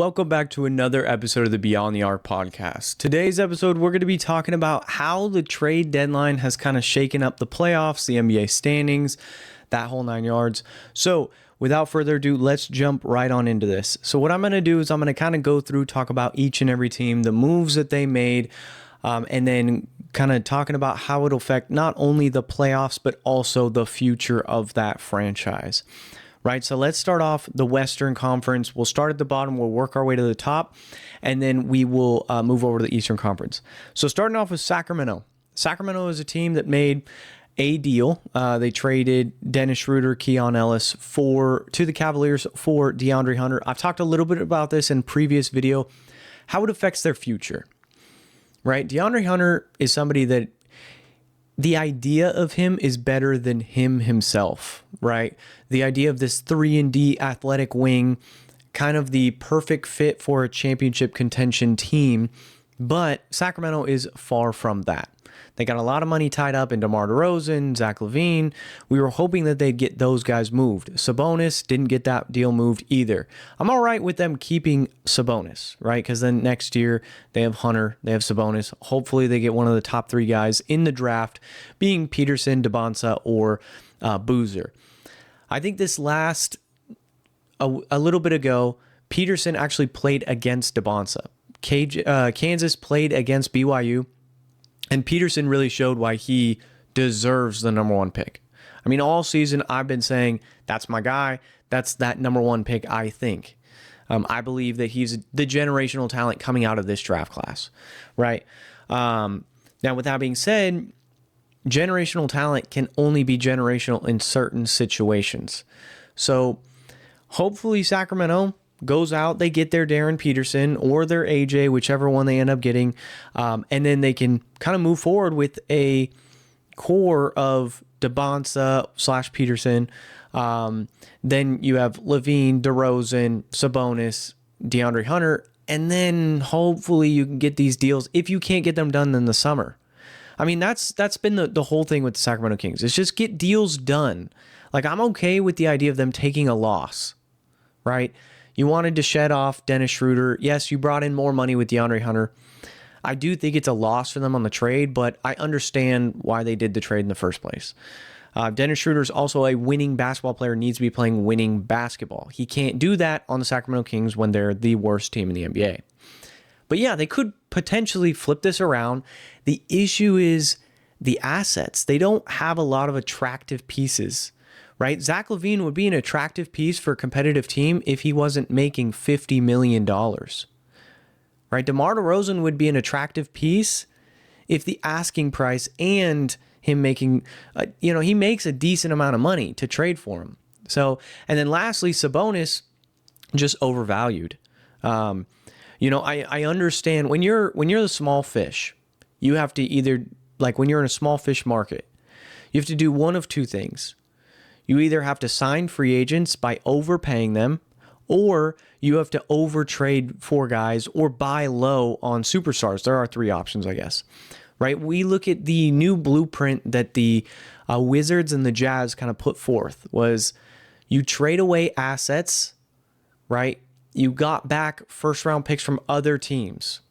welcome back to another episode of the Beyond the Arc podcast. Today's episode, we're going to be talking about how the trade deadline has kind of shaken up the playoffs, the NBA standings, that whole 9 yards. So without further ado, let's jump right on into this. So what I'm going to do is I'm going to kind of go through, talk about each and every team, the moves that they made, and then kind of talking about how it'll affect not only the playoffs, but also the future of that franchise. Right, so let's start off the Western Conference. We'll start at the bottom. We'll work our way to the top, and then we will move over to the Eastern Conference. So starting off with Sacramento. Sacramento is a team that made a deal. They traded Dennis Schroeder, Keon Ellis to the Cavaliers for DeAndre Hunter. I've talked a little bit about this in previous video, how it affects their future. Right, DeAndre Hunter is somebody that the idea of him is better than him himself, right? The idea of this 3-and-D athletic wing, kind of the perfect fit for a championship contention team, but Sacramento is far from that. They got a lot of money tied up in DeMar DeRozan, Zach LaVine. We were hoping that they'd get those guys moved. Sabonis didn't get that deal moved either. I'm all right with them keeping Sabonis, right? Because then next year they have Hunter, they have Sabonis. Hopefully they get one of the top 3 guys in the draft, being Peterson, DeBonsa, or Boozer. I think this last, a little bit ago, Peterson actually played against DeBonsa. Kansas played against BYU. And Peterson really showed why he deserves the number 1 pick. I mean, all season I've been saying, that's my guy. That's that number 1 pick, I think. I believe that he's the generational talent coming out of this draft class, right? Now, with that being said, generational talent can only be generational in certain situations. So hopefully Sacramento goes out, they get their Darren Peterson or their AJ, whichever one they end up getting, and then they can kind of move forward with a core of DeBonsa / Peterson. Then you have LaVine, DeRozan, Sabonis, DeAndre Hunter, and then hopefully you can get these deals if you can't get them done in the summer. I mean, that's been the whole thing with the Sacramento Kings. It's just get deals done. Like, I'm okay with the idea of them taking a loss, right? You wanted to shed off Dennis Schroeder. Yes, you brought in more money with DeAndre Hunter. I do think it's a loss for them on the trade, but I understand why they did the trade in the first place. Dennis Schroeder is also a winning basketball player, needs to be playing winning basketball. He can't do that on the Sacramento Kings when they're the worst team in the NBA. But yeah, they could potentially flip this around. The issue is the assets. They don't have a lot of attractive pieces. Right? Zach LaVine would be an attractive piece for a competitive team if he wasn't making $50 million. Right? DeMar DeRozan would be an attractive piece if the asking price and him making, he makes a decent amount of money to trade for him. So, and then lastly, Sabonis just overvalued. I understand when you're the small fish, you have to either, like when you're in a small fish market, you have to do one of 2 things. You either have to sign free agents by overpaying them, or you have to overtrade for guys or buy low on superstars. There are 3 options, I guess. Right? We look at the new blueprint that the Wizards and the Jazz kind of put forth was you trade away assets, right? You got back first-round picks from other teams.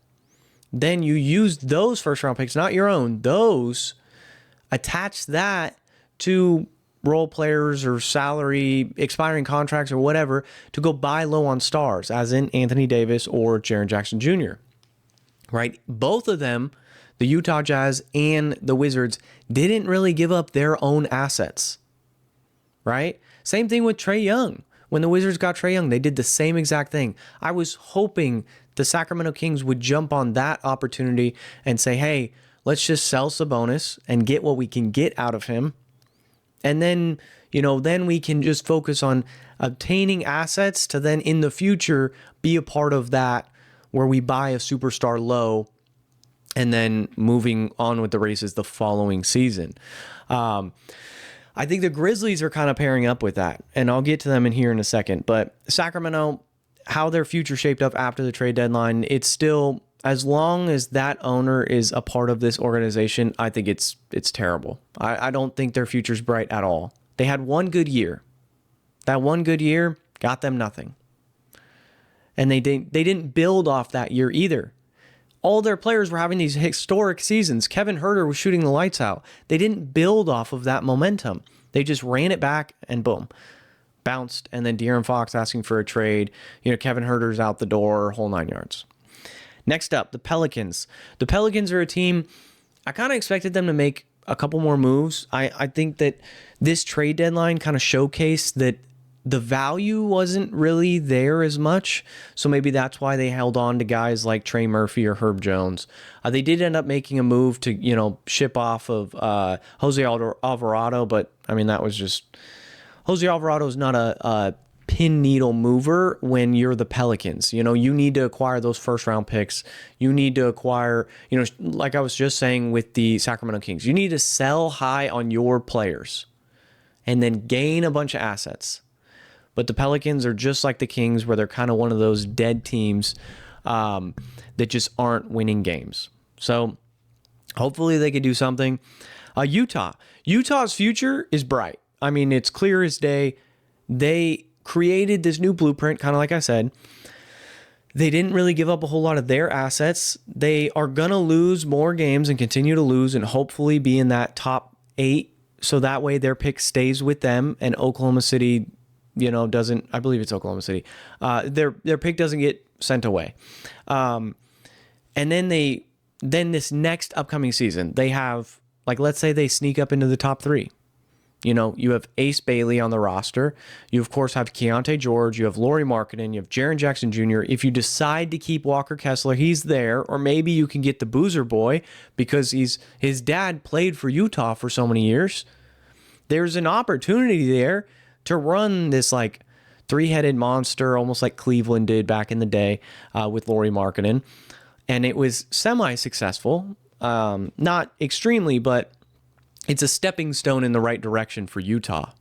Then you used those first-round picks, not your own, those, attach that to role players or salary, expiring contracts or whatever to go buy low on stars, as in Anthony Davis or Jaren Jackson Jr., right? Both of them, the Utah Jazz and the Wizards, didn't really give up their own assets, right? Same thing with Trae Young. When the Wizards got Trae Young, they did the same exact thing. I was hoping the Sacramento Kings would jump on that opportunity and say, hey, let's just sell Sabonis and get what we can get out of him. And then, then we can just focus on obtaining assets to then in the future be a part of that where we buy a superstar low and then moving on with the races the following season. I think the Grizzlies are kind of pairing up with that, and I'll get to them in here in a second. But Sacramento, how their future shaped up after the trade deadline, it's still, as long as that owner is a part of this organization, I think it's terrible. I don't think their future's bright at all. They had one good year. That one good year got them nothing. And they didn't build off that year either. All their players were having these historic seasons. Kevin Huerter was shooting the lights out. They didn't build off of that momentum. They just ran it back and boom, bounced. And then De'Aaron Fox asking for a trade. Kevin Huerter's out the door, whole 9 yards. Next up, the Pelicans. The Pelicans are a team, I kind of expected them to make a couple more moves. I think that this trade deadline kind of showcased that the value wasn't really there as much. So maybe that's why they held on to guys like Trey Murphy or Herb Jones. They did end up making a move to, ship off of Jose Alvarado, but I mean, that was just, Jose Alvarado is not a pin needle mover when you're the Pelicans. You need to acquire those first round picks. You need to acquire, like I was just saying with the Sacramento Kings, you need to sell high on your players and then gain a bunch of assets. But the Pelicans are just like the Kings, where they're kind of one of those dead teams that just aren't winning games. So hopefully they could do something. Utah's future is bright. I mean, it's clear as day. They created this new blueprint, kind of like I said. They didn't really give up a whole lot of their assets. They are going to lose more games and continue to lose and hopefully be in that top 8. So that way their pick stays with them and Oklahoma City doesn't, I believe it's Oklahoma City. Their pick doesn't get sent away. And then this next upcoming season, they have, like, let's say they sneak up into the top 3. You have Ace Bailey on the roster. You, of course, have Keontae George. You have Lauri Markkanen. You have Jaren Jackson Jr. If you decide to keep Walker Kessler, he's there. Or maybe you can get the Boozer Boy because his dad played for Utah for so many years. There's an opportunity there to run this like 3-headed monster, almost like Cleveland did back in the day with Lauri Markkanen. And it was semi-successful. Not extremely, but it's a stepping stone in the right direction for Utah.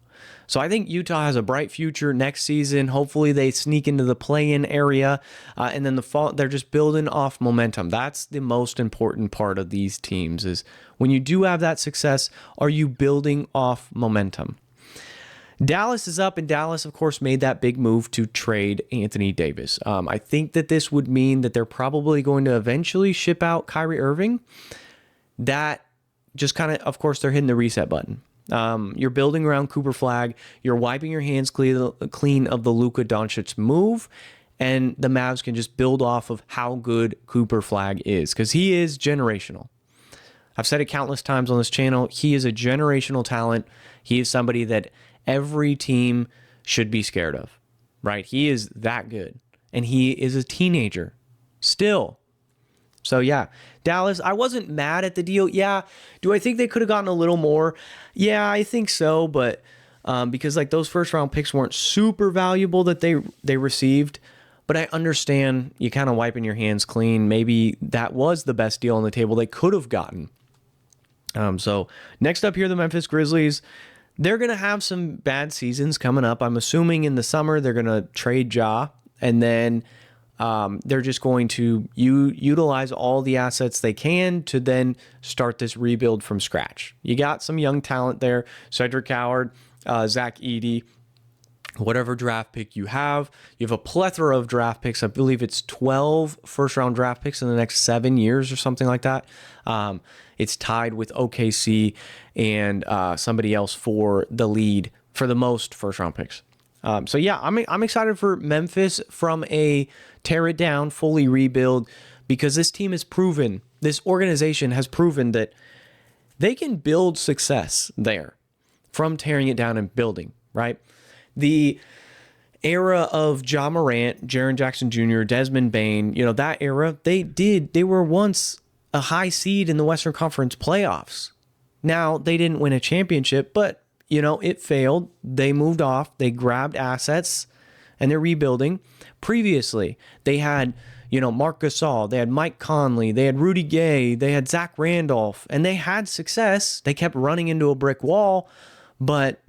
So I think Utah has a bright future next season. Hopefully they sneak into the play-in area. And then the fall, they're just building off momentum. That's the most important part of these teams is when you do have that success, are you building off momentum? Dallas is up, and Dallas, of course, made that big move to trade Anthony Davis. I think that this would mean that they're probably going to eventually ship out Kyrie Irving. That just kind of course, they're hitting the reset button. You're building around Cooper Flag. You're wiping your hands clean of the Luka Doncic move, and the Mavs can just build off of how good Cooper Flag is because he is generational. I've said it countless times on this channel. He is a generational talent. He is somebody that every team should be scared of, right? He is that good. And he is a teenager still. So yeah, Dallas, I wasn't mad at the deal. Yeah. Do I think they could have gotten a little more? Yeah, I think so. But because like those first round picks weren't super valuable that they received. But I understand you kind of wiping your hands clean. Maybe that was the best deal on the table they could have gotten. So next up here, the Memphis Grizzlies. They're going to have some bad seasons coming up. I'm assuming in the summer they're going to trade Ja, and then they're just going to utilize all the assets they can to then start this rebuild from scratch. You got some young talent there, Cedric Howard, Zach Edey, whatever draft pick you have. You have a plethora of draft picks. I believe it's 12 first-round draft picks in the next 7 years or something like that. It's tied with OKC and somebody else for the lead for the most first-round picks. So yeah, I'm excited for Memphis from a tear it down, fully rebuild, because this team has proven, this organization has proven that they can build success there from tearing it down and building, right? The era of Ja Morant, Jaren Jackson Jr., Desmond Bane, that era, they were once a high seed in the Western Conference playoffs. Now, they didn't win a championship, but, it failed. They moved off. They grabbed assets, and they're rebuilding. Previously, they had, Marc Gasol. They had Mike Conley. They had Rudy Gay. They had Zach Randolph. And they had success. They kept running into a brick wall, but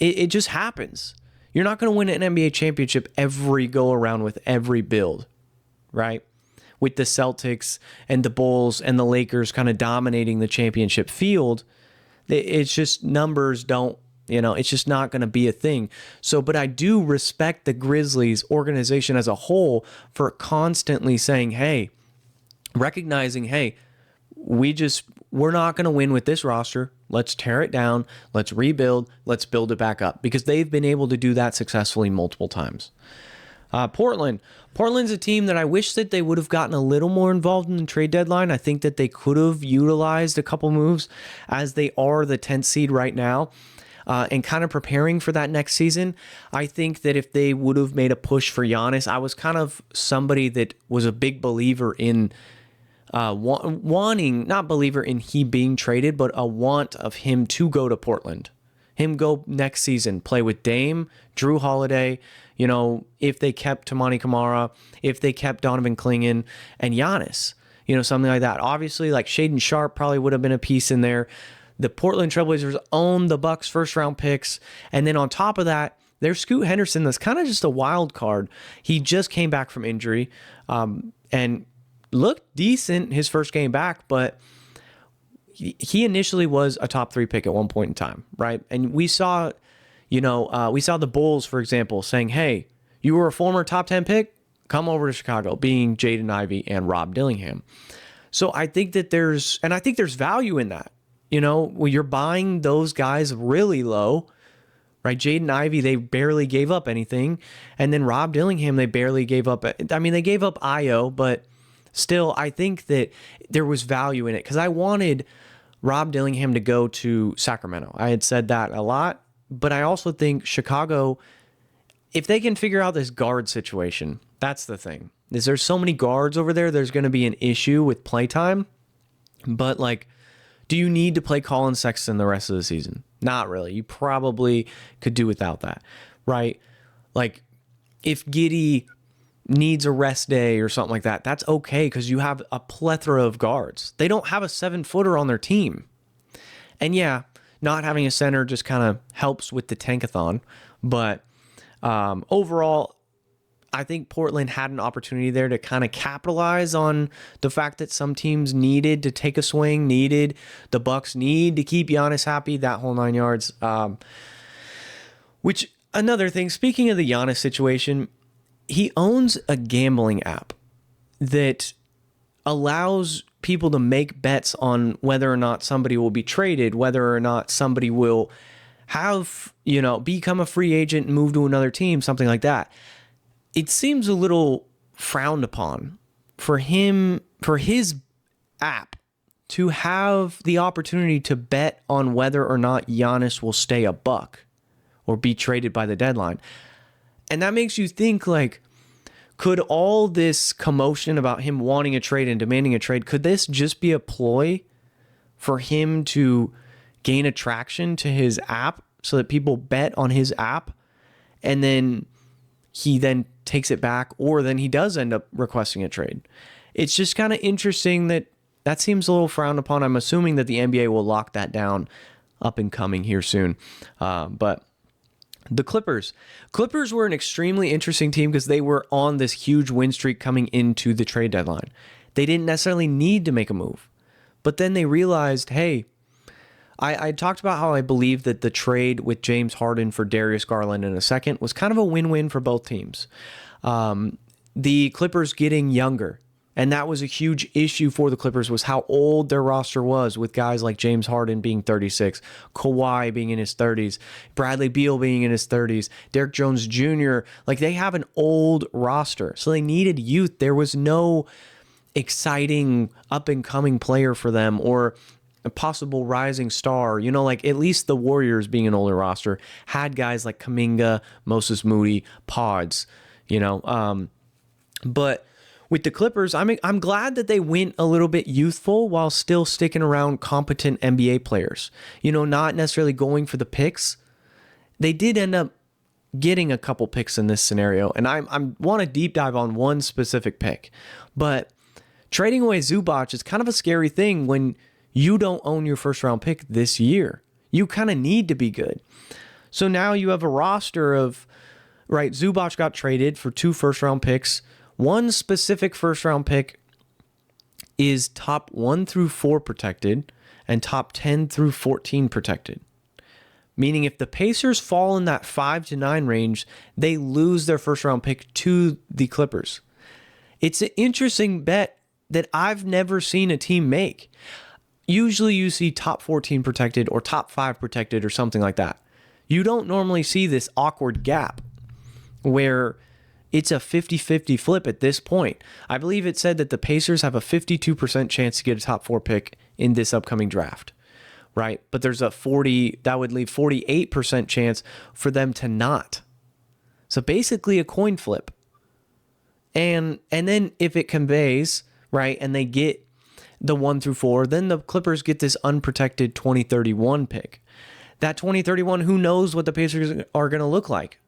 it just happens. You're not going to win an NBA championship every go-around with every build, right? With the Celtics and the Bulls and the Lakers kind of dominating the championship field, it's just numbers don't It's just not going to be a thing. So, but I do respect the Grizzlies organization as a whole for constantly saying, hey, recognizing, hey, we're not going to win with this roster. Let's tear it down. Let's rebuild. Let's build it back up, because they've been able to do that successfully multiple times. Portland's a team that I wish that they would have gotten a little more involved in the trade deadline. I think that they could have utilized a couple moves, as they are the 10th seed right now, and kind of preparing for that next season. I think that if they would have made a push for Giannis, I was kind of somebody that was a big believer in wanting, not believer in he being traded, but a want of him to go to Portland. Him go next season, play with Dame, Drew Holiday, if they kept Tamani Kamara, if they kept Donovan Clingan and Giannis, something like that. Obviously, like Shaedon Sharpe probably would have been a piece in there. The Portland Trailblazers own the Bucks' first-round picks. And then on top of that, there's Scoot Henderson that's kind of just a wild card. He just came back from injury and looked decent his first game back, but he initially was a top 3 pick at one point in time, right? And we saw, we saw the Bulls, for example, saying, hey, you were a former top 10 pick, come over to Chicago, being Jaden Ivey and Rob Dillingham. So I think that there's value in that. When you're buying those guys really low, right? Jaden Ivey, they barely gave up anything. And then Rob Dillingham, they barely gave up. They gave up Io, but still, I think that there was value in it, because I wanted Rob Dillingham to go to Sacramento. I had said that a lot, but I also think Chicago, if they can figure out this guard situation, that's the thing. There's so many guards over there, there's going to be an issue with playtime. But do you need to play Colin Sexton the rest of the season? Not really. You probably could do without that, right? If Giddey needs a rest day or something like that, that's okay, because you have a plethora of guards. They don't have a 7-footer on their team. And yeah, not having a center just kind of helps with the tankathon. But overall, I think Portland had an opportunity there to kind of capitalize on the fact that some teams needed to take a swing, the Bucks need to keep Giannis happy, that whole 9 yards. Which, another thing, speaking of the Giannis situation, he owns a gambling app that allows people to make bets on whether or not somebody will be traded, whether or not somebody will have, become a free agent and move to another team, something like that. It seems a little frowned upon for his app to have the opportunity to bet on whether or not Giannis will stay a Buck or be traded by the deadline. And that makes you think, could all this commotion about him wanting a trade and demanding a trade, could this just be a ploy for him to gain attraction to his app so that people bet on his app, and then he then takes it back, or then he does end up requesting a trade? It's just kind of interesting that seems a little frowned upon. I'm assuming that the NBA will lock that down up and coming here soon. But the Clippers were an extremely interesting team because they were on this huge win streak coming into the trade deadline. They didn't necessarily need to make a move, but then they realized, hey, I talked about how I believe that the trade with James Harden for Darius Garland in a second was kind of a win-win for both teams. The Clippers getting younger, and that was a huge issue for the Clippers, was how old their roster was, with guys like James Harden being 36, Kawhi being in his 30s, Bradley Beal being in his 30s, Derrick Jones Jr. They have an old roster, so they needed youth. There was no exciting up-and-coming player for them, or a possible rising star. At least the Warriors, being an older roster, had guys like Kuminga, Moses Moody, Pods, but with the Clippers, I'm glad that they went a little bit youthful while still sticking around competent NBA players. Not necessarily going for the picks. They did end up getting a couple picks in this scenario, and I want to deep dive on one specific pick. But trading away Zubac is kind of a scary thing when you don't own your first round pick this year. You kind of need to be good. So now you have a roster of, right, Zubac got traded for 2 first round picks. One specific first round pick is top 1 through 4 protected and top 10 through 14 protected. Meaning if the Pacers fall in that 5 to 9 range, they lose their first round pick to the Clippers. It's an interesting bet that I've never seen a team make. Usually you see top 14 protected or top 5 protected or something like that. You don't normally see this awkward gap where it's a 50-50 flip at this point. I believe it said that the Pacers have a 52% chance to get a top 4 pick in this upcoming draft, right? But there's that would leave 48% chance for them to not. So basically a coin flip. And then if it conveys, right, and they get the 1 through 4, then the Clippers get this unprotected 2031 pick. That 2031, who knows what the Pacers are going to look like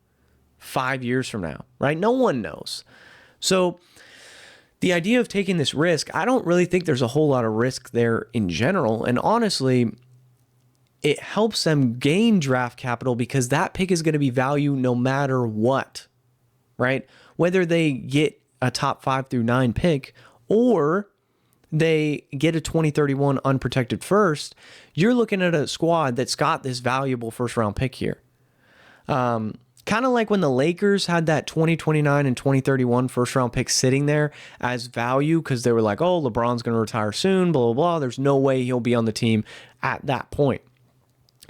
5 years from now, right? No one knows. So the idea of taking this risk, I don't really think there's a whole lot of risk there in general. And honestly, it helps them gain draft capital because that pick is going to be value no matter what, right? Whether they get a top 5 through 9 pick or they get a 2031 unprotected first, you're looking at a squad that's got this valuable first round pick here. Kind of like when the Lakers had that 2029 and 2031 first round pick sitting there as value because they were like, oh, LeBron's going to retire soon, blah, blah, blah. There's no way he'll be on the team at that point.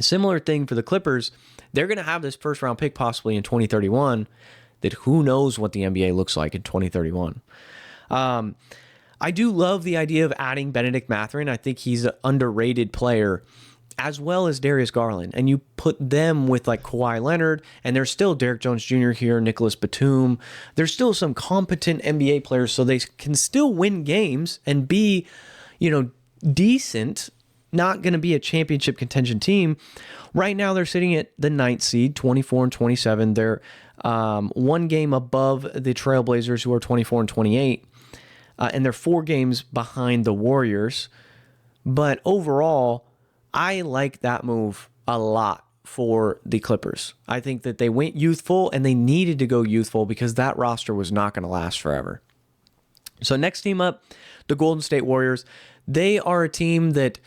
Similar thing for the Clippers. They're going to have this first round pick possibly in 2031 that who knows what the NBA looks like in 2031. I do love the idea of adding Benedict Mathurin. I think he's an underrated player, as well as Darius Garland. And you put them with like Kawhi Leonard, and there's still Derek Jones Jr. here, Nicholas Batum. There's still some competent NBA players, so they can still win games and be, decent. Not going to be a championship contention team. Right now, they're sitting at the 9th seed, 24 and 27. They're one game above the Trailblazers, who are 24 and 28. And they're 4 games behind the Warriors. But overall, I like that move a lot for the Clippers. I think that they went youthful, and they needed to go youthful because that roster was not going to last forever. So next team up, the Golden State Warriors. They are a team that,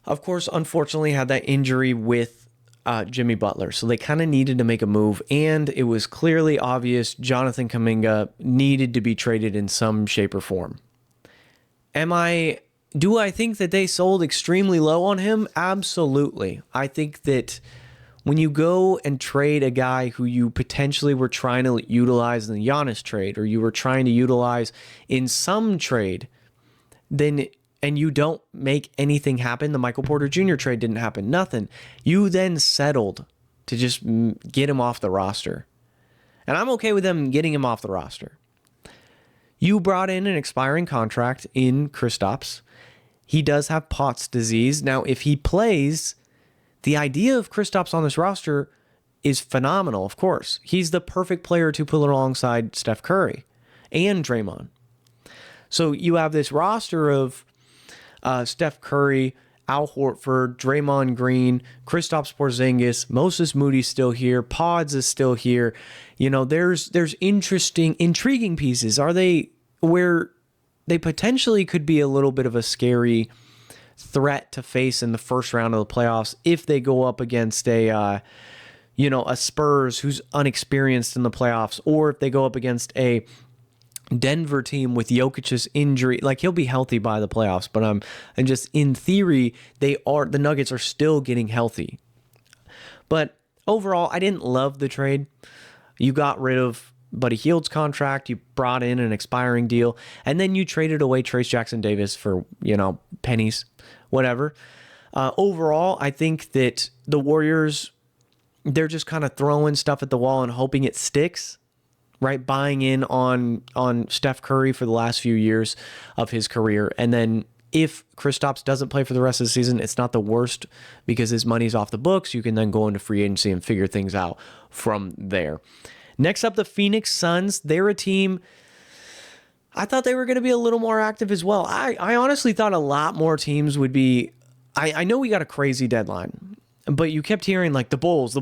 of course, unfortunately had that injury with Jimmy Butler. So they kind of needed to make a move, and it was clearly obvious Jonathan Kuminga needed to be traded in some shape or form. Do I think that they sold extremely low on him? Absolutely. I think that when you go and trade a guy who you potentially were trying to utilize in the Giannis trade, or you were trying to utilize in some trade, and you don't make anything happen, the Michael Porter Jr. trade didn't happen, nothing. You then settled to just get him off the roster. And I'm okay with them getting him off the roster. You brought in an expiring contract in Kristaps. He does have Pott's disease. Now, if he plays, the idea of Kristaps on this roster is phenomenal, of course. He's the perfect player to put alongside Steph Curry and Draymond. So you have this roster of Steph Curry, Al Horford, Draymond Green, Kristaps Porzingis, Moses Moody's still here, Pods is still here. There's intriguing pieces. Are they where they potentially could be a little bit of a scary threat to face in the first round of the playoffs if they go up against a Spurs who's unexperienced in the playoffs, or if they go up against a Denver team with Jokic's injury. Like, he'll be healthy by the playoffs, but and just in theory, the Nuggets are still getting healthy. But overall, I didn't love the trade. You got rid of Buddy Hield's contract, you brought in an expiring deal, and then you traded away Trace Jackson Davis for, pennies, whatever. Overall, I think that the Warriors, they're just kind of throwing stuff at the wall and hoping it sticks. Right, buying in on Steph Curry for the last few years of his career. And then if Kristaps doesn't play for the rest of the season, it's not the worst because his money's off the books. You can then go into free agency and figure things out from there. Next up, the Phoenix Suns. They're a team, I thought they were going to be a little more active as well. I honestly thought a lot more teams would be. I know we got a crazy deadline, but you kept hearing like the Bulls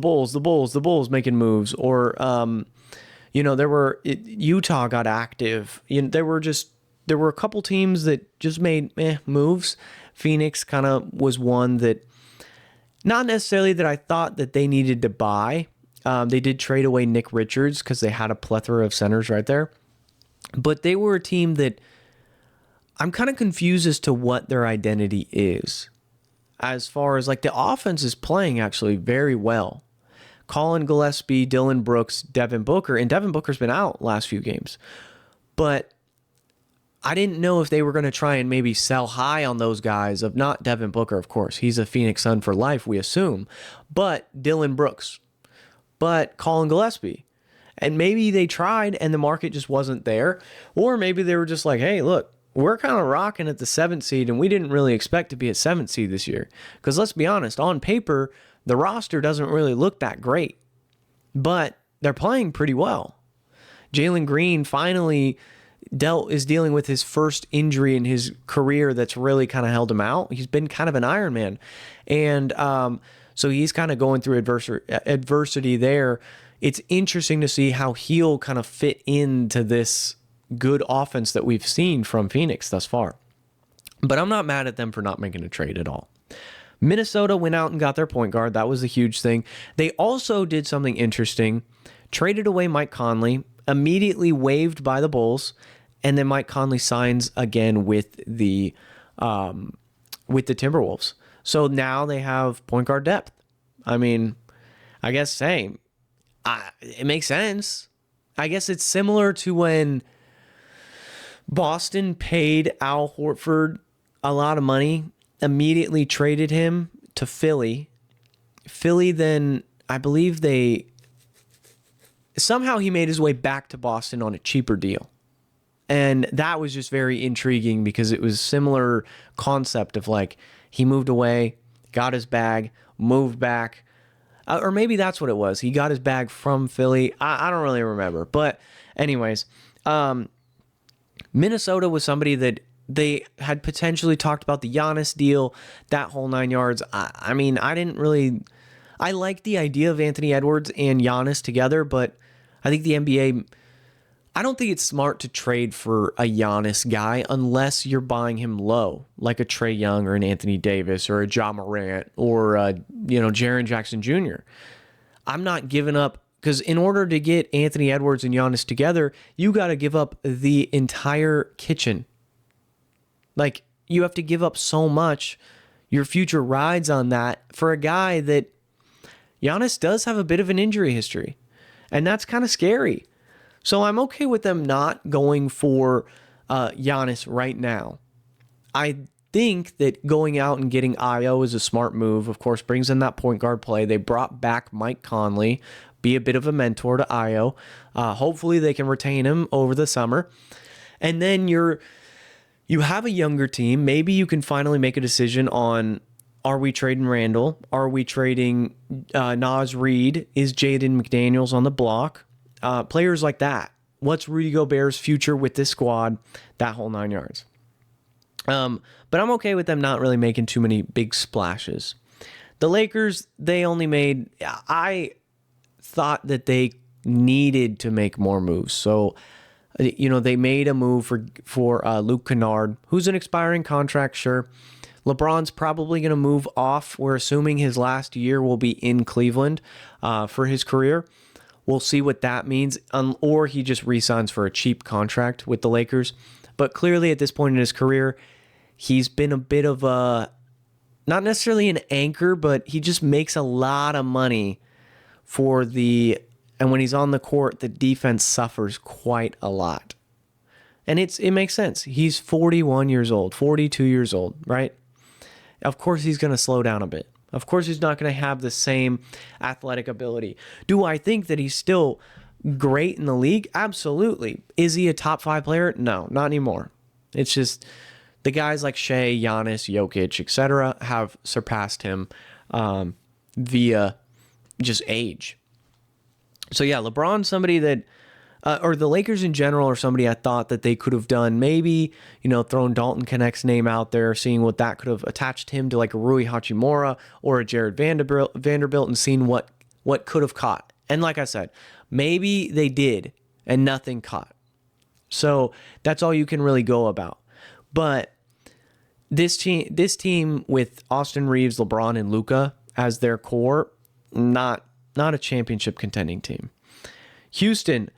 making moves, or Utah got active. There were a couple teams that just made moves. Phoenix kind of was one that Not necessarily that I thought that they needed to buy. They did trade away Nick Richards because they had a plethora of centers right there. But they were a team that I'm kind of confused as to what their identity is. As far as like the offense is playing actually very well. Colin Gillespie, Dylan Brooks, Devin Booker, and Devin Booker's been out last few games. But I didn't know if they were going to try and maybe sell high on those guys of not Devin Booker, of course. He's a Phoenix Sun for life, we assume. But Dylan Brooks. But Colin Gillespie. And maybe they tried and the market just wasn't there. Or maybe they were just like, hey, look, we're kind of rocking at the 7th seed and we didn't really expect to be at 7th seed this year. Because let's be honest, on paper, the roster doesn't really look that great. But they're playing pretty well. Jalen Green finally is dealing with his first injury in his career that's really kind of held him out. He's been kind of an Iron Man. And so he's kind of going through adversity there. It's interesting to see how he'll kind of fit into this good offense that we've seen from Phoenix thus far. But I'm not mad at them for not making a trade at all. Minnesota went out and got their point guard. That was a huge thing. They also did something interesting. Traded away Mike Conley, immediately waived by the Bulls, and then Mike Conley signs again with the Timberwolves. So now they have point guard depth. I mean, I guess, hey, it makes sense. I guess it's similar to when Boston paid Al Horford a lot of money, immediately traded him to Philly. Philly then, I believe somehow he made his way back to Boston on a cheaper deal. And that was just very intriguing because it was similar concept of like he moved away, got his bag, moved back. Or maybe that's what it was. He got his bag from Philly. I don't really remember. But anyways, Minnesota was somebody that they had potentially talked about the Giannis deal, that whole 9 yards. I mean, I like the idea of Anthony Edwards and Giannis together, but I think the NBA, I don't think it's smart to trade for a Giannis guy unless you're buying him low, like a Trae Young or an Anthony Davis or a Ja Morant or Jaren Jackson Jr. I'm not giving up, because in order to get Anthony Edwards and Giannis together, you got to give up the entire kitchen. Like, you have to give up so much. Your future rides on that for a guy that Giannis does have a bit of an injury history, and that's kind of scary. So I'm okay with them not going for Giannis right now. I think that going out and getting Io is a smart move. Of course, brings in that point guard play. They brought back Mike Conley, be a bit of a mentor to Io. Hopefully they can retain him over the summer. And then you have a younger team. Maybe you can finally make a decision on, are we trading Randall? Are we trading Naz Reid? Is Jaden McDaniels on the block? Players like that. What's Rudy Gobert's future with this squad? That whole 9 yards. But I'm okay with them not really making too many big splashes. The Lakers, I thought that they needed to make more moves. So, they made a move for Luke Kennard, who's an expiring contract, sure. LeBron's probably going to move off. We're assuming his last year will be in Cleveland for his career. We'll see what that means, or he just re-signs for a cheap contract with the Lakers. But clearly at this point in his career, he's been a bit of a, not necessarily an anchor, but he just makes a lot of money and when he's on the court, the defense suffers quite a lot. And it makes sense. He's 41 years old, 42 years old, right? Of course he's going to slow down a bit. Of course he's not going to have the same athletic ability. Do I think that he's still great in the league? Absolutely. Is he a top 5 player? No, not anymore. It's just the guys like Shea, Giannis, Jokic, etc. have surpassed him via just age. So yeah, LeBron's somebody that, or the Lakers in general, are somebody I thought that they could have done. Maybe, thrown Dalton Connect's name out there, seeing what that could have attached him to, like a Rui Hachimura or a Jared Vanderbilt, and seeing what could have caught. And like I said, maybe they did and nothing caught. So that's all you can really go about. But this team with Austin Reeves, LeBron, and Luka as their core, not a championship contending team. Houston,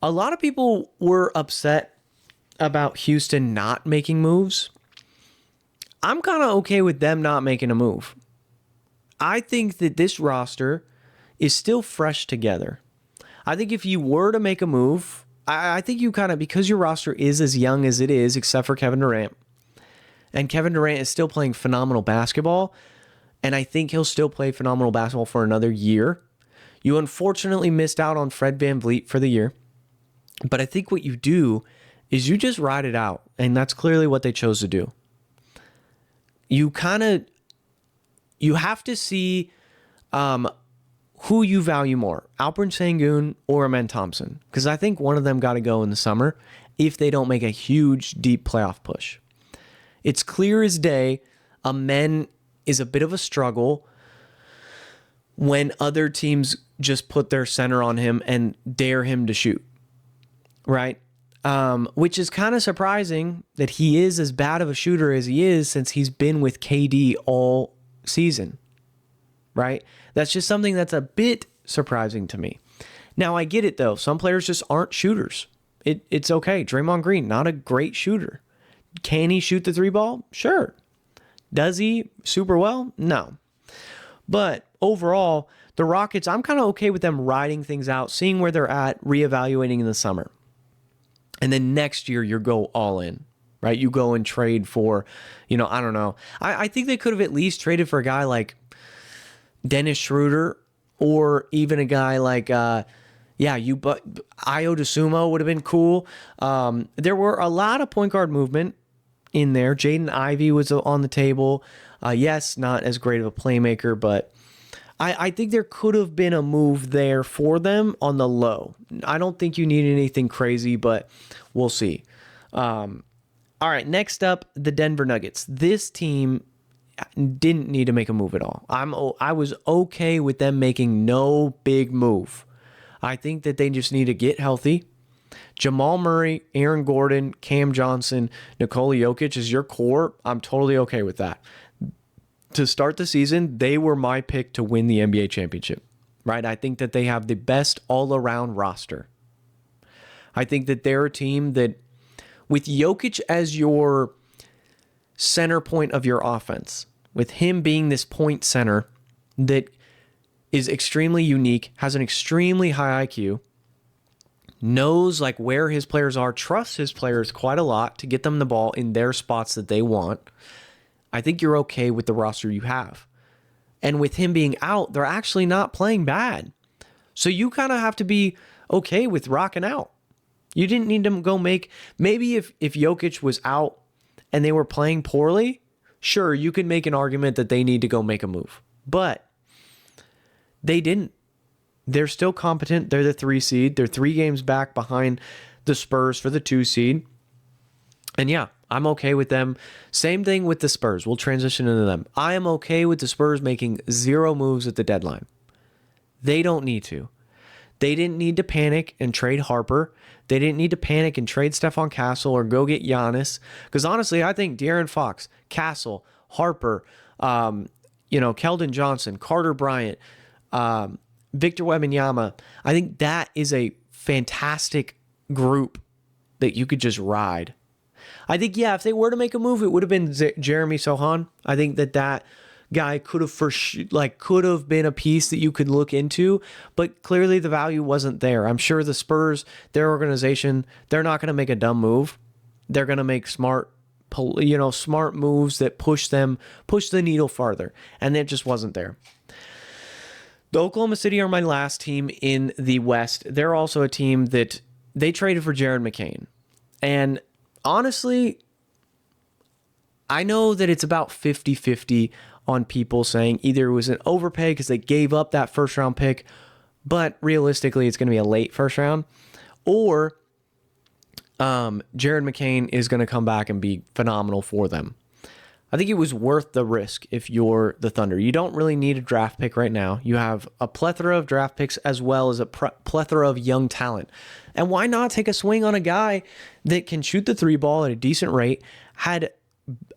a lot of people were upset about Houston not making moves. I'm kind of okay with them not making a move. I think that this roster is still fresh together. I think if you were to make a move, I think you kind of, because your roster is as young as it is, except for Kevin Durant, and Kevin Durant is still playing phenomenal basketball, and I think he'll still play phenomenal basketball for another year. You unfortunately missed out on Fred VanVleet for the year, but I think what you do is you just ride it out, and that's clearly what they chose to do. You have to see who you value more, Alperen Sengun or Amen Thompson, because I think one of them got to go in the summer if they don't make a huge, deep playoff push. It's clear as day, Amen is a bit of a struggle when other teams just put their center on him and dare him to shoot, right? Which is kind of surprising that he is as bad of a shooter as he is since he's been with KD all season, right? That's just something that's a bit surprising to me. Now, I get it, though. Some players just aren't shooters. It's okay. Draymond Green, not a great shooter. Can he shoot the three ball? Sure. Does he super well? No. But overall, the Rockets, I'm kind of okay with them riding things out, seeing where they're at, reevaluating in the summer. And then next year, you go all in, right? You go and trade for, I don't know. I think they could have at least traded for a guy like Dennis Schroeder, or even a guy like, Ayo DeSumo would have been cool. There were a lot of point guard movement in there. Jaden Ivey was on the table. Yes, not as great of a playmaker, but I think there could have been a move there for them on the low. I don't think you need anything crazy, but we'll see. All right, next up, the Denver Nuggets. This team didn't need to make a move at all. I was okay with them making no big move. I think that they just need to get healthy. Jamal Murray, Aaron Gordon, Cam Johnson, Nikola Jokic is your core. I'm totally okay with that. To start the season, they were my pick to win the NBA championship, right? I think that they have the best all-around roster. I think that they're a team that, with Jokic as your center point of your offense, with him being this point center that is extremely unique, has an extremely high IQ, knows like where his players are, trusts his players quite a lot to get them the ball in their spots that they want. I think you're okay with the roster you have. And with him being out, they're actually not playing bad. So you kind of have to be okay with rocking out. You didn't need to go make, maybe if Jokic was out and they were playing poorly, sure, you could make an argument that they need to go make a move. But they didn't. They're still competent. They're the 3 seed. They're 3 games back behind the Spurs for the 2 seed. And yeah, I'm okay with them. Same thing with the Spurs. We'll transition into them. I am okay with the Spurs making 0 moves at the deadline. They don't need to. They didn't need to panic and trade Harper. They didn't need to panic and trade Stephon Castle or go get Giannis. Because honestly, I think De'Aaron Fox, Castle, Harper, Keldon Johnson, Carter Bryant, Victor Wembanyama, I think that is a fantastic group that you could just ride. I think, yeah, if they were to make a move, it would have been Jeremy Sohan. I think that guy could have been a piece that you could look into, but clearly the value wasn't there. I'm sure the Spurs, their organization, they're not going to make a dumb move. They're going to make smart moves that push the needle farther, and it just wasn't there. The Oklahoma City are my last team in the West. They're also a team that they traded for Jared McCain. And honestly, I know that it's about 50-50 on people saying either it was an overpay because they gave up that first round pick, but realistically it's going to be a late first round, or Jared McCain is going to come back and be phenomenal for them. I think it was worth the risk if you're the Thunder. You don't really need a draft pick right now. You have a plethora of draft picks as well as a plethora of young talent. And why not take a swing on a guy that can shoot the 3 ball at a decent rate,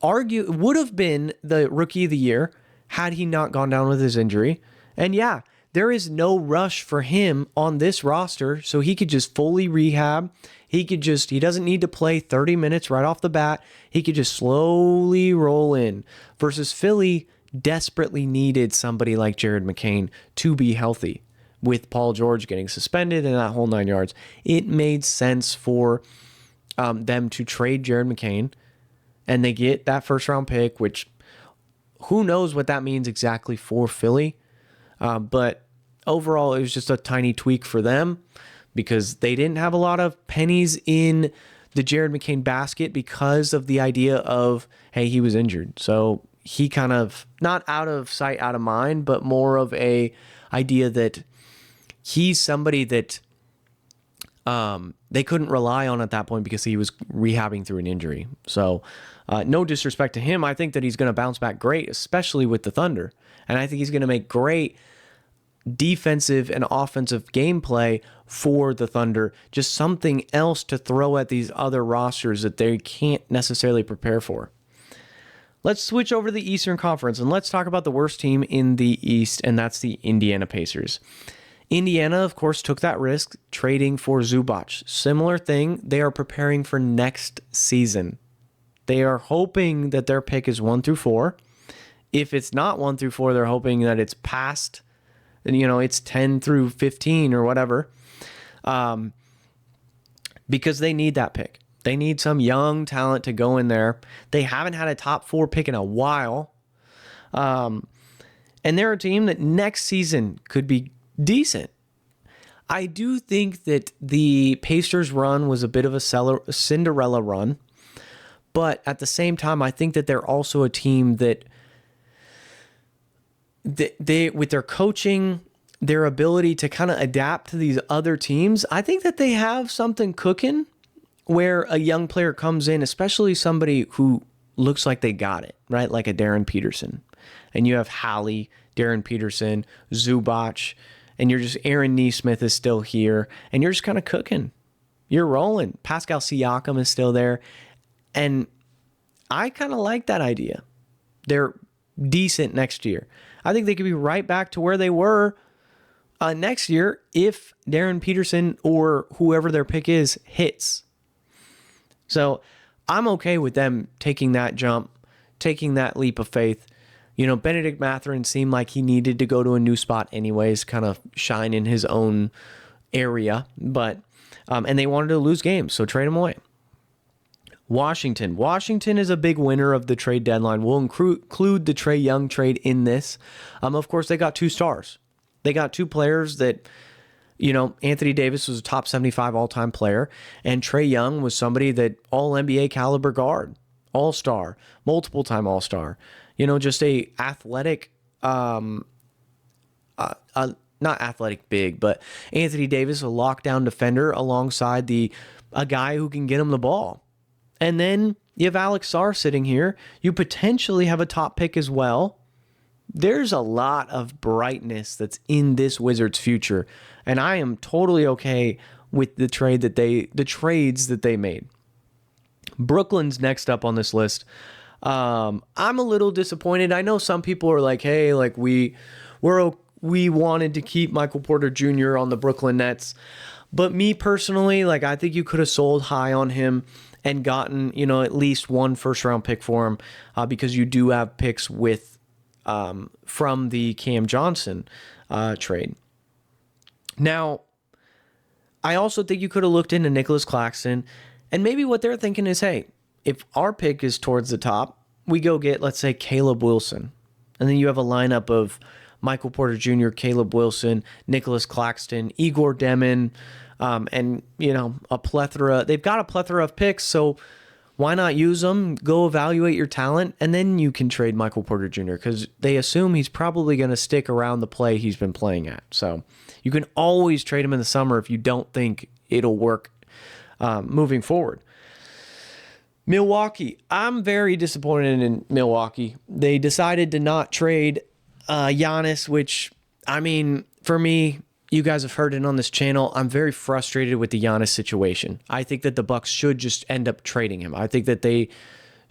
would have been the rookie of the year, had he not gone down with his injury. And yeah, there is no rush for him on this roster, so he could just fully rehab. He doesn't need to play 30 minutes right off the bat. He could just slowly roll in. Versus Philly desperately needed somebody like Jared McCain to be healthy. With Paul George getting suspended and that whole 9 yards, it made sense for them to trade Jared McCain, and they get that first round pick, which who knows what that means exactly for Philly. But overall, it was just a tiny tweak for them because they didn't have a lot of pennies in the Jared McCain basket because of the idea of, hey, he was injured. So he kind of, not out of sight, out of mind, but more of a idea that he's somebody that they couldn't rely on at that point because he was rehabbing through an injury. So no disrespect to him. I think that he's going to bounce back great, especially with the Thunder. And I think he's going to make great defensive and offensive gameplay for the Thunder. Just something else to throw at these other rosters that they can't necessarily prepare for. Let's switch over to the Eastern Conference and let's talk about the worst team in the East, and that's the Indiana Pacers. Indiana, of course, took that risk trading for Zubac. Similar thing, they are preparing for next season. They are hoping that their pick is 1 through 4. If it's not 1 through 4, they're hoping that it's past, it's 10 through 15 or whatever, because they need that pick. They need some young talent to go in there. They haven't had a top 4 pick in a while. And they're a team that next season could be decent. I do think that the Pacers run was a bit of a Cinderella run, but at the same time, I think that they're also a team that they with their coaching, their ability to kind of adapt to these other teams, I think that they have something cooking where a young player comes in, especially somebody who looks like they got it, right? Like a Darren Peterson. And you have Hallie, Darren Peterson, Zubac, and you're just, Aaron Nesmith is still here, and you're just kind of cooking. You're rolling. Pascal Siakam is still there. And I kind of like that idea. They're decent next year. I think they could be right back to where they were next year if Darren Peterson or whoever their pick is hits. So I'm okay with them taking that jump, taking that leap of faith. Benedict Mathurin seemed like he needed to go to a new spot anyways, kind of shine in his own area. But and they wanted to lose games, so trade him away. Washington is a big winner of the trade deadline. We'll include the Trae Young trade in this. Of course, they got 2 stars. They got 2 players that, Anthony Davis was a top 75 all-time player, and Trae Young was somebody that all-NBA caliber guard, all-star, multiple-time all-star. Just a athletic, not athletic big, but Anthony Davis, a lockdown defender alongside a guy who can get him the ball. And then you have Alex Sarr sitting here. You potentially have a top pick as well. There's a lot of brightness that's in this Wizards future, and I am totally okay with the trades that they made. Brooklyn's next up on this list. I'm a little disappointed. I know some people are like, hey, like we wanted to keep Michael Porter Jr. on the Brooklyn Nets. But me personally, like, I think you could have sold high on him and gotten, at least 1 first-round pick for him because you do have picks with from the Cam Johnson trade. Now, I also think you could have looked into Nicholas Claxton, and maybe what they're thinking is, hey, if our pick is towards the top, we go get, let's say, Caleb Wilson. And then you have a lineup of Michael Porter Jr., Caleb Wilson, Nicholas Claxton, Igor Demin, and, a plethora. They've got a plethora of picks, so why not use them? Go evaluate your talent, and then you can trade Michael Porter Jr. because they assume he's probably going to stick around the play he's been playing at. So you can always trade him in the summer if you don't think it'll work moving forward. Milwaukee. I'm very disappointed in Milwaukee. They decided to not trade Giannis, which, for me, you guys have heard it on this channel. I'm very frustrated with the Giannis situation. I think that the Bucks should just end up trading him. I think that they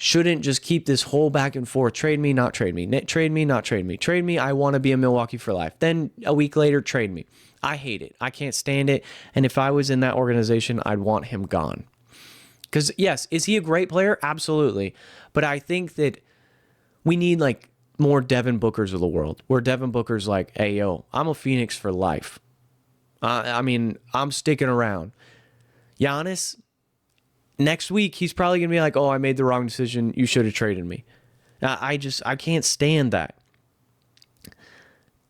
shouldn't just keep this whole back and forth. Trade me, not trade me. Trade me, not trade me. Trade me, I want to be in Milwaukee for life. Then a week later, trade me. I hate it. I can't stand it. And if I was in that organization, I'd want him gone. Because, yes, is he a great player? Absolutely. But I think that we need, like, more Devin Bookers of the world, where Devin Booker's like, hey, yo, I'm a Phoenix for life. I'm sticking around. Giannis, next week, he's probably going to be like, oh, I made the wrong decision. You should have traded me. I can't stand that.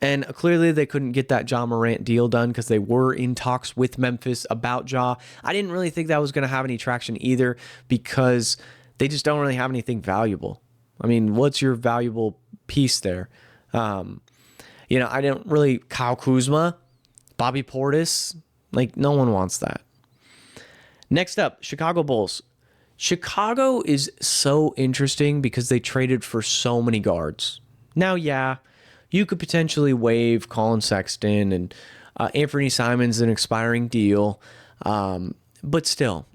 And clearly they couldn't get that Ja Morant deal done because they were in talks with Memphis about Ja. I didn't really think that was going to have any traction either because they just don't really have anything valuable. I mean, what's your valuable piece there? I didn't really... Kyle Kuzma, Bobby Portis, like no one wants that. Next up, Chicago Bulls. Chicago is so interesting because they traded for so many guards. Now, yeah, you could potentially waive Colin Sexton and Anthony Simons an expiring deal. But still,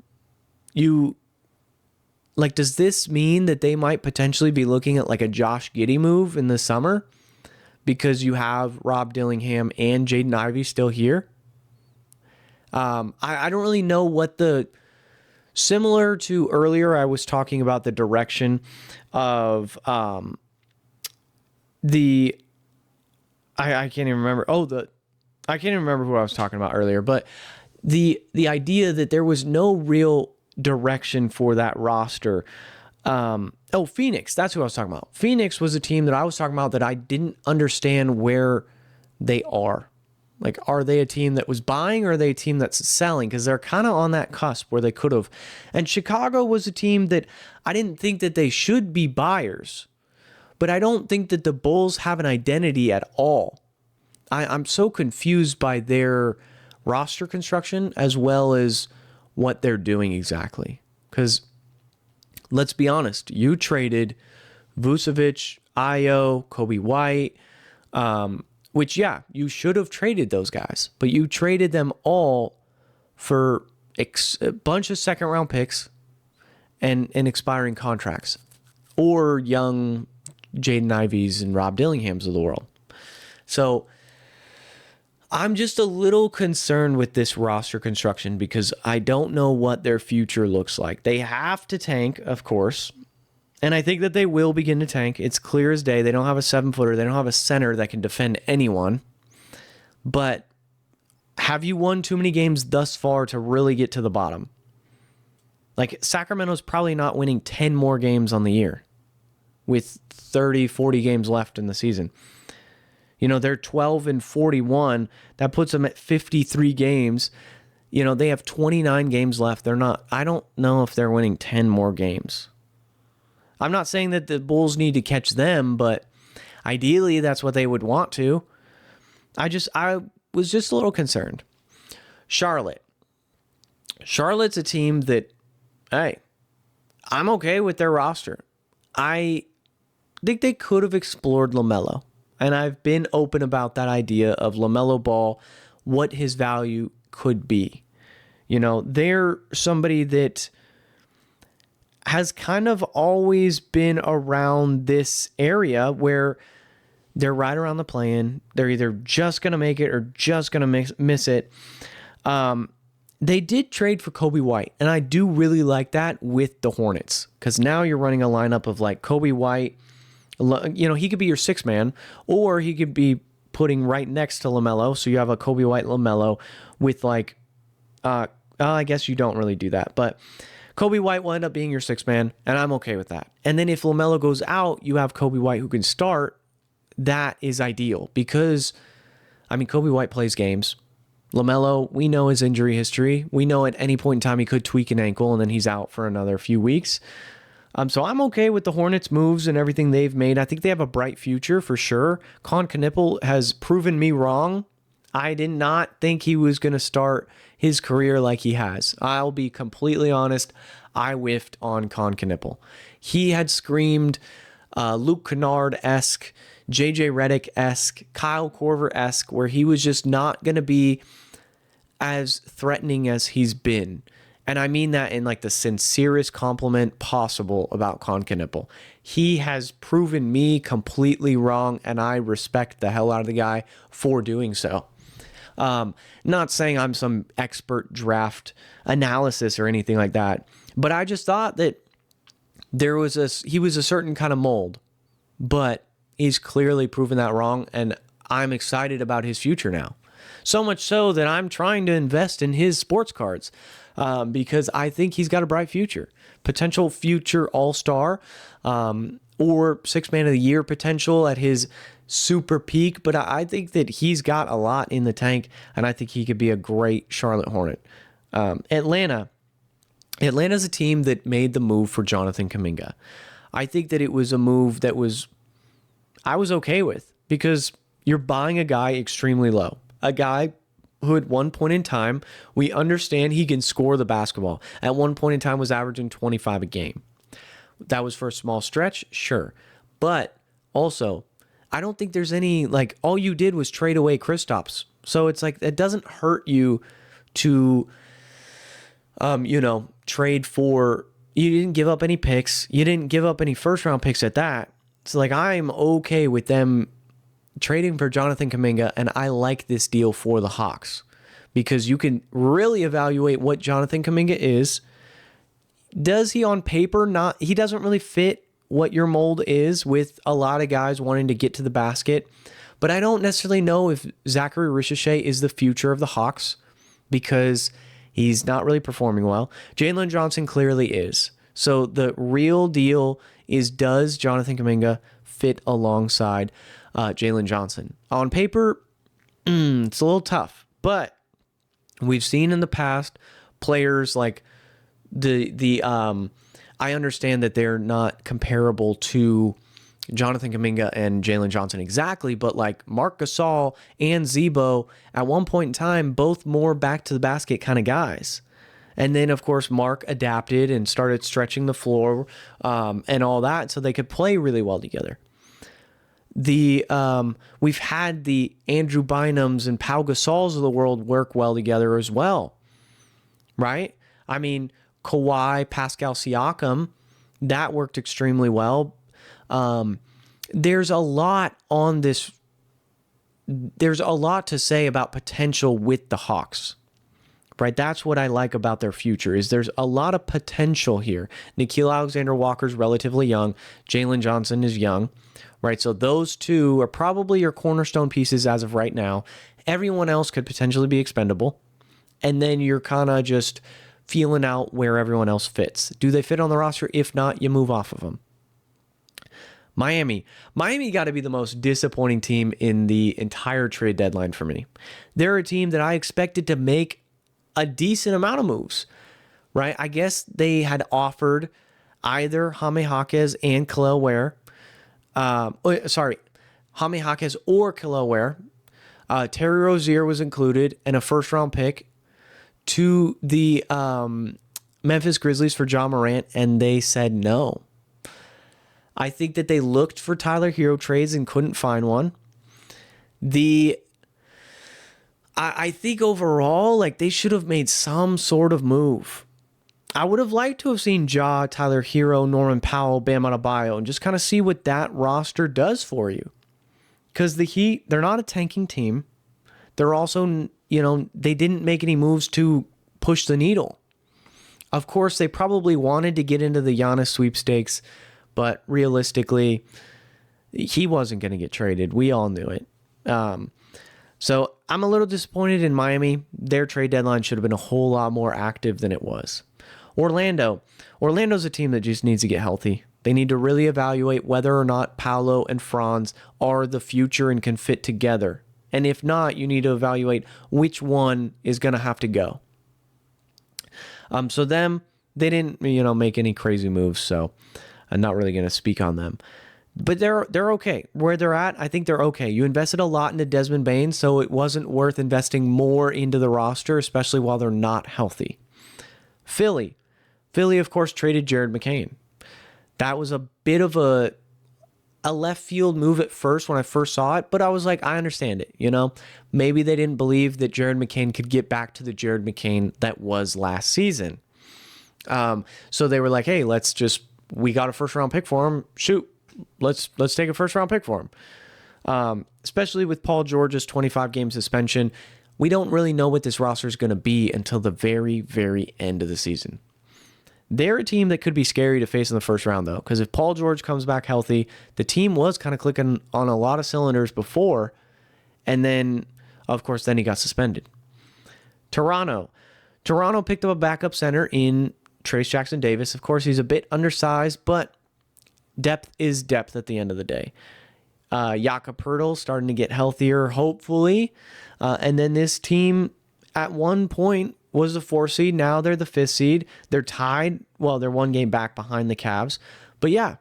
does this mean that they might potentially be looking at like a Josh Giddey move in the summer because you have Rob Dillingham and Jaden Ivey still here? I don't really know what similar to earlier, I was talking about the direction of I can't even remember. I can't even remember who I was talking about earlier, but the idea that there was no real direction for that roster. Phoenix, that's who I was talking about. Phoenix was a team that I was talking about that I didn't understand where they are. Like, are they a team that was buying or are they a team that's selling? Because they're kind of on that cusp where they could have. And Chicago was a team that I didn't think that they should be buyers. But I don't think that the Bulls have an identity at all. I'm so confused by their roster construction as well as what they're doing exactly. Because let's be honest, you traded Vucevic, Ayo, Kobe White, which, yeah, you should have traded those guys. But you traded them all for a bunch of second-round picks and expiring contracts. Or young Jaden Ivies and Rob Dillinghams of the world. So I'm just a little concerned with this roster construction because I don't know what their future looks like. They have to tank, of course, and I think that they will begin to tank. It's clear as day. They don't have a 7-footer. They don't have a center that can defend anyone. But have you won too many games thus far to really get to the bottom? Like, Sacramento's probably not winning 10 more games on the year with 30, 40 games left in the season. They're 12-41. That puts them at 53 games. They have 29 games left. I don't know if they're winning 10 more games. I'm not saying that the Bulls need to catch them, but ideally that's what they would want to. I was just a little concerned. Charlotte's a team that, hey, I'm okay with their roster. I think they could have explored LaMelo. And I've been open about that idea of LaMelo Ball, what his value could be. They're somebody that has kind of always been around this area where they're right around the play-in. They're either just going to make it or just going to miss it. They did trade for Kobe White, and I do really like that with the Hornets because now you're running a lineup of like Kobe White. He could be your sixth man, or he could be putting right next to LaMelo. So you have a Kobe White LaMelo with like, I guess you don't really do that, but Kobe White will end up being your sixth man, and I'm okay with that. And then if LaMelo goes out, you have Kobe White who can start. That is ideal because, Kobe White plays games. LaMelo, we know his injury history. We know at any point in time he could tweak an ankle, and then he's out for another few weeks. So I'm okay with the Hornets' moves and everything they've made. I think they have a bright future for sure. Con Knippel has proven me wrong. I did not think he was going to start his career like he has. I'll be completely honest. I whiffed on Con Knippel. He had screamed Luke Kennard-esque, JJ Redick-esque, Kyle Korver-esque, where he was just not going to be as threatening as he's been. And I mean that in like the sincerest compliment possible about Konkanippel. He has proven me completely wrong, and I respect the hell out of the guy for doing so. Not saying I'm some expert draft analysis or anything like that, but I just thought that he was a certain kind of mold, but he's clearly proven that wrong, and I'm excited about his future now. So much so that I'm trying to invest in his sports cards because I think he's got a bright future. Potential future all-star or sixth man of the year potential at his super peak. But I think that he's got a lot in the tank, and I think he could be a great Charlotte Hornet. Atlanta's a team that made the move for Jonathan Kuminga. I think that it was a move that I was okay with because you're buying a guy extremely low. A guy who at one point in time, we understand he can score the basketball. At one point in time was averaging 25 a game. That was for a small stretch, sure. But also, I don't think there's any, like, all you did was trade away Kristaps. So it's like, it doesn't hurt you to, trade for, you didn't give up any picks. You didn't give up any first round picks at that. So like, I'm okay with them trading for Jonathan Kuminga, and I like this deal for the Hawks because you can really evaluate what Jonathan Kuminga is. Does he on paper not? He doesn't really fit what your mold is with a lot of guys wanting to get to the basket, but I don't necessarily know if Zachary Ricochet is the future of the Hawks because he's not really performing well. Jalen Johnson clearly is. So the real deal is, does Jonathan Kuminga fit alongside Jalen Johnson? On paper, it's a little tough, but we've seen in the past players like I understand that they're not comparable to Jonathan Kuminga and Jalen Johnson exactly, but like Marc Gasol and Zebo at one point in time, both more back to the basket kind of guys. And then, of course, Mark adapted and started stretching the floor and all that so they could play really well together. We've had the Andrew Bynums and Pau Gasols of the world work well together as well, right? I mean, Kawhi, Pascal Siakam, that worked extremely well. There's a lot on this. There's a lot to say about potential with the Hawks, right? That's what I like about their future is there's a lot of potential here. Nickeil Alexander-Walker's relatively young. Jalen Johnson is young, right? So those two are probably your cornerstone pieces as of right now. Everyone else could potentially be expendable. And then you're kind of just feeling out where everyone else fits. Do they fit on the roster? If not, you move off of them. Miami got to be the most disappointing team in the entire trade deadline for me. They're a team that I expected to make a decent amount of moves, right? I guess they had offered either Jaime Jaquez and Kel'el Ware. Jaime Jaquez or Kel'el Ware. Terry Rozier was included and a first-round pick to the Memphis Grizzlies for Ja Morant, and they said no. I think that they looked for Tyler Hero trades and couldn't find one. I think overall, like, they should have made some sort of move. I would have liked to have seen Ja, Tyler Hero, Norman Powell, Bam Adebayo, and just kind of see what that roster does for you. Because the Heat, they're not a tanking team. They're also, they didn't make any moves to push the needle. Of course, they probably wanted to get into the Giannis sweepstakes, but realistically, he wasn't going to get traded. We all knew it. So I'm a little disappointed in Miami. Their trade deadline should have been a whole lot more active than it was. Orlando's a team that just needs to get healthy. They need to really evaluate whether or not Paolo and Franz are the future and can fit together. And if not, you need to evaluate which one is going to have to go. They didn't, make any crazy moves, so I'm not really going to speak on them. But they're okay. Where they're at, I think they're okay. You invested a lot into Desmond Bane, so it wasn't worth investing more into the roster, especially while they're not healthy. Philly, of course, traded Jared McCain. That was a bit of a left field move at first when I first saw it, but I was like, I understand it. Maybe they didn't believe that Jared McCain could get back to the Jared McCain that was last season. So they were like, hey, we got a first round pick for him. Shoot, let's take a first round pick for him. Especially with Paul George's 25 game suspension, we don't really know what this roster is going to be until the very, very end of the season. They're a team that could be scary to face in the first round, though, because if Paul George comes back healthy, the team was kind of clicking on a lot of cylinders before, and then, of course, then he got suspended. Toronto picked up a backup center in Trace Jackson Davis. Of course, he's a bit undersized, but depth is depth at the end of the day. Jakob Poeltl starting to get healthier, hopefully. And then this team at one point was the 4th seed. Now they're the 5th seed. They're tied. Well, they're 1 game back behind the Cavs. But yeah,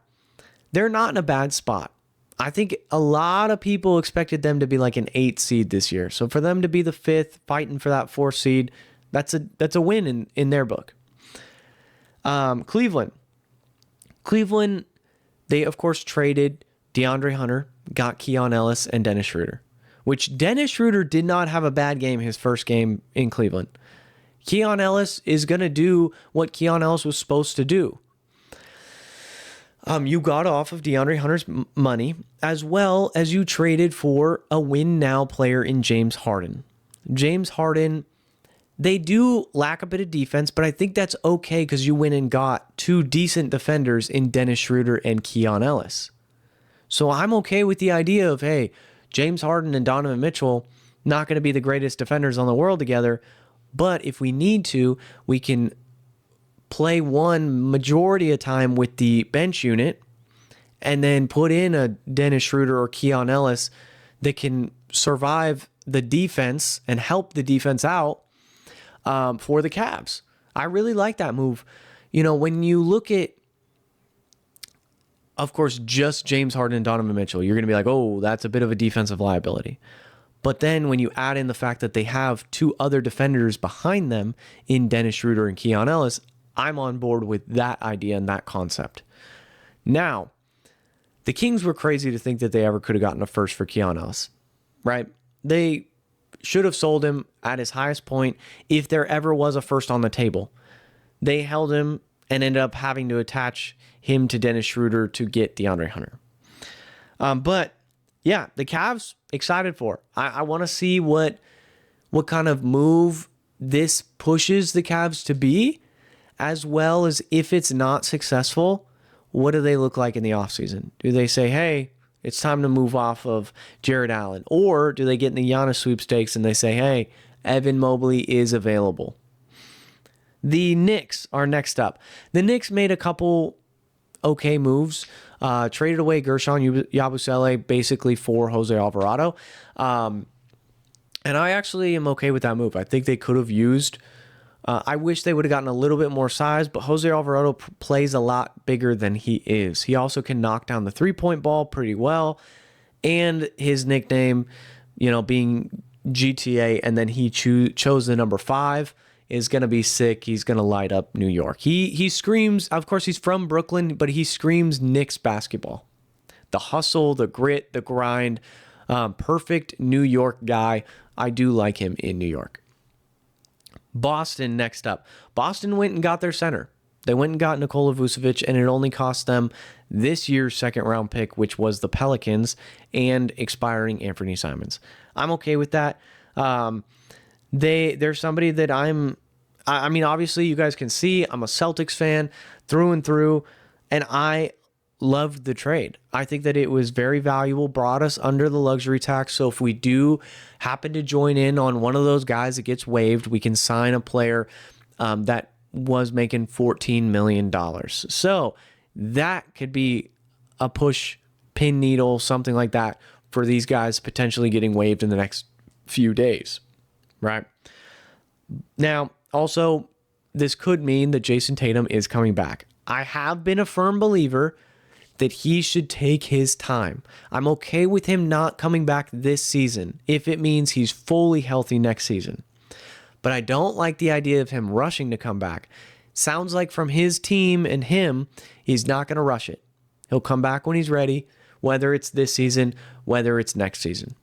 they're not in a bad spot. I think a lot of people expected them to be like an 8th seed this year. So for them to be the 5th, fighting for that 4th seed, that's a win in their book. Cleveland, they of course traded DeAndre Hunter, got Keon Ellis and Dennis Schroeder, which Dennis Schroeder did not have a bad game his first game in Cleveland. Keon Ellis is going to do what Keon Ellis was supposed to do. You got off of DeAndre Hunter's money, as well as you traded for a win-now player in James Harden. James Harden, they do lack a bit of defense, but I think that's okay because you went and got 2 decent defenders in Dennis Schroeder and Keon Ellis. So I'm okay with the idea of, hey, James Harden and Donovan Mitchell, not going to be the greatest defenders on the world together, but if we need to, we can play one majority of time with the bench unit and then put in a Dennis Schroeder or Keon Ellis that can survive the defense and help the defense out for the Cavs. I really like that move. You know, when you look at, of course, just James Harden and Donovan Mitchell, you're going to be like, oh, that's a bit of a defensive liability. But then when you add in the fact that they have 2 other defenders behind them in Dennis Schroeder and Keon Ellis, I'm on board with that idea and that concept. Now, the Kings were crazy to think that they ever could have gotten a first for Keon Ellis, right? They should have sold him at his highest point if there ever was a first on the table. They held him and ended up having to attach him to Dennis Schroeder to get DeAndre Hunter. But yeah, the Cavs, excited for. I want to see what kind of move this pushes the Cavs to be, as well as if it's not successful, what do they look like in the offseason? Do they say, hey, it's time to move off of Jared Allen? Or do they get in the Giannis sweepstakes and they say, hey, Evan Mobley is available? The Knicks are next up. The Knicks made a couple okay moves. Traded away Gershon Yabusele basically for Jose Alvarado. And I actually am okay with that move. I think they could have used... I wish they would have gotten a little bit more size, but Jose Alvarado plays a lot bigger than he is. He also can knock down the three-point ball pretty well. And his nickname, you know, being GTA, and then he chose the number 5, is going to be sick. He's going to light up New York. He screams, of course, he's from Brooklyn, but he screams Knicks basketball. The hustle, the grit, the grind. Perfect New York guy. I do like him in New York. Boston next up. Boston went and got their center. They went and got Nikola Vucevic, and it only cost them this year's second-round pick, which was the Pelicans, and expiring Anthony Simons. I'm okay with that. They're somebody that I mean, obviously, you guys can see I'm a Celtics fan through and through, and I loved the trade. I think that it was very valuable, brought us under the luxury tax. So if we do happen to join in on one of those guys that gets waived, we can sign a player that was making $14 million. So that could be a push pin needle, something like that, for these guys potentially getting waived in the next few days, right? Now, also, this could mean that Jason Tatum is coming back. I have been a firm believer that he should take his time. I'm okay with him not coming back this season if it means he's fully healthy next season. But I don't like the idea of him rushing to come back. Sounds like from his team and him, he's not going to rush it. He'll come back when he's ready, whether it's this season, whether it's next season.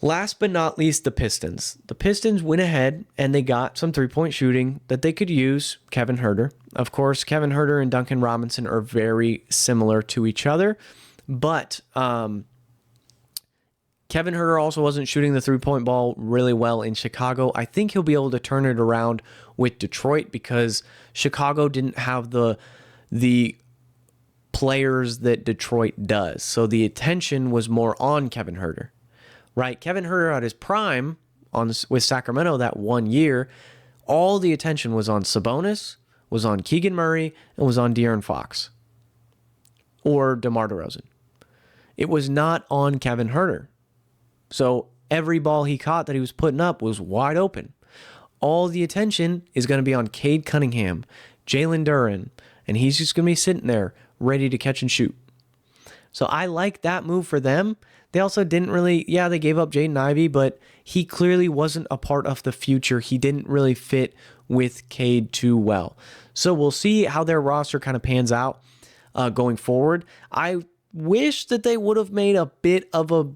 Last but not least, the Pistons. The Pistons went ahead and they got some three-point shooting that they could use. Kevin Huerter. Of course, Kevin Huerter and Duncan Robinson are very similar to each other, but Kevin Huerter also wasn't shooting the three-point ball really well in Chicago. I think he'll be able to turn it around with Detroit because Chicago didn't have the players that Detroit does. So the attention was more on Kevin Huerter. Right, Kevin Huerter at his prime with Sacramento that 1 year, all the attention was on Sabonis, was on Keegan Murray, and was on De'Aaron Fox or DeMar DeRozan. It was not on Kevin Huerter. So every ball he caught that he was putting up was wide open. All the attention is going to be on Cade Cunningham, Jalen Duren, and he's just going to be sitting there ready to catch and shoot. So I like that move for them. They also didn't really, they gave up Jaden Ivey, but he clearly wasn't a part of the future. He didn't really fit with Cade too well. So we'll see how their roster kind of pans out going forward. I wish that they would have made a bit of a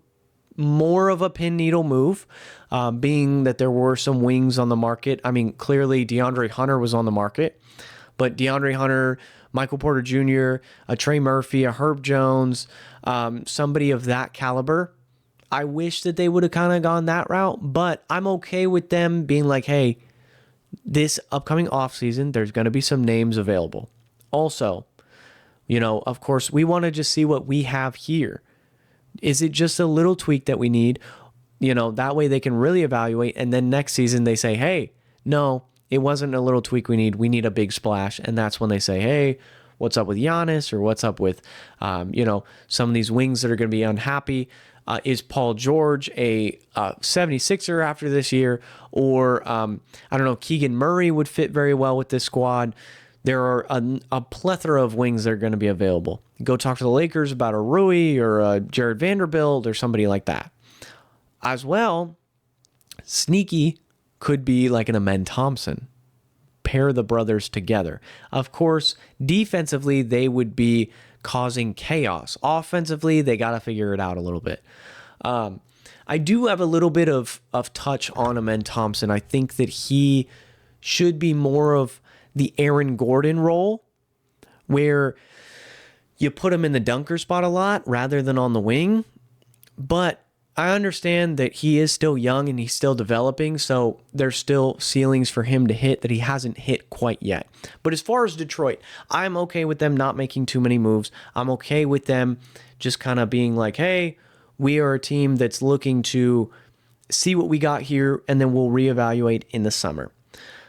more of a pin needle move, being that there were some wings on the market. I mean, clearly DeAndre Hunter was on the market, but DeAndre Hunter, Michael Porter Jr., a Trey Murphy, a Herb Jones, somebody of that caliber. I wish that they would have kind of gone that route, but I'm okay with them being like, hey, this upcoming offseason, there's going to be some names available. Also, of course, we want to just see what we have here. Is it just a little tweak that we need? That way they can really evaluate, and then next season they say, hey, no, it wasn't a little tweak we need a big splash. And that's when they say, hey, what's up with Giannis, or what's up with, some of these wings that are going to be unhappy? Is Paul George a 76er after this year? Or, I don't know, Keegan Murray would fit very well with this squad. There are a plethora of wings that are going to be available. Go talk to the Lakers about a Rui or a Jared Vanderbilt or somebody like that. As well, sneaky could be like an Amen Thompson. Pair the brothers together. Of course, defensively, they would be causing chaos. Offensively, they got to figure it out a little bit. I do have a little bit of touch on Amen Thompson. I think that he should be more of the Aaron Gordon role, where you put him in the dunker spot a lot rather than on the wing. But I understand that he is still young and he's still developing, so there's still ceilings for him to hit that he hasn't hit quite yet. But as far as Detroit, I'm okay with them not making too many moves. I'm okay with them just kind of being like, hey, we are a team that's looking to see what we got here, and then we'll reevaluate in the summer.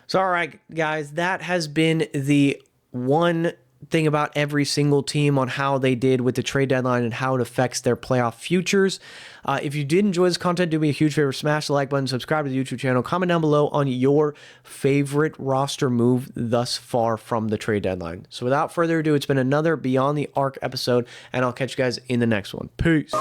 So, all right, guys, that has been the one thing about every single team on how they did with the trade deadline and how it affects their playoff futures. If you did enjoy this content, do me a huge favor, smash the like button, subscribe to the YouTube channel, comment down below on your favorite roster move thus far from the trade deadline. So without further ado, it's been another Beyond the Arc episode, and I'll catch you guys in the next one. Peace.